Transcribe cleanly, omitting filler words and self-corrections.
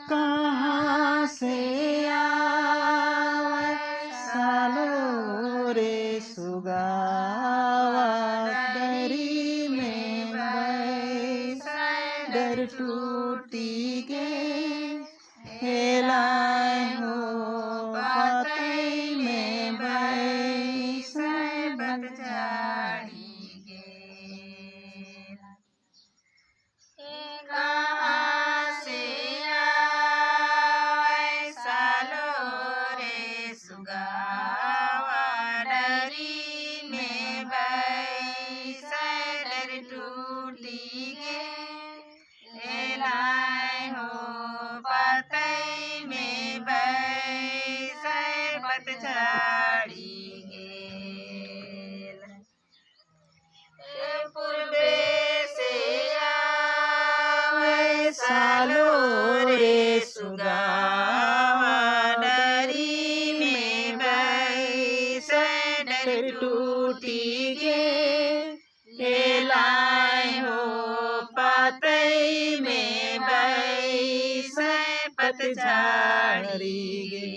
कहाँ से आवे सालो रे सुगावा डरी में बैसाए डर टूटी के हेलाए हो बातई में बैसाए बगजाड़ी गे कहाँ से आवे सालो रे सुगावा डरी में बैसाए डर टूटी गे हेलाए हो बातई में बैसाए बगजाड़ी गेल पूर्वे से आवे सालो रे सुगावा डरी में बैसाए डर टूटी गे हेलाए हो पातई में बैसाए पतझड़ी गे।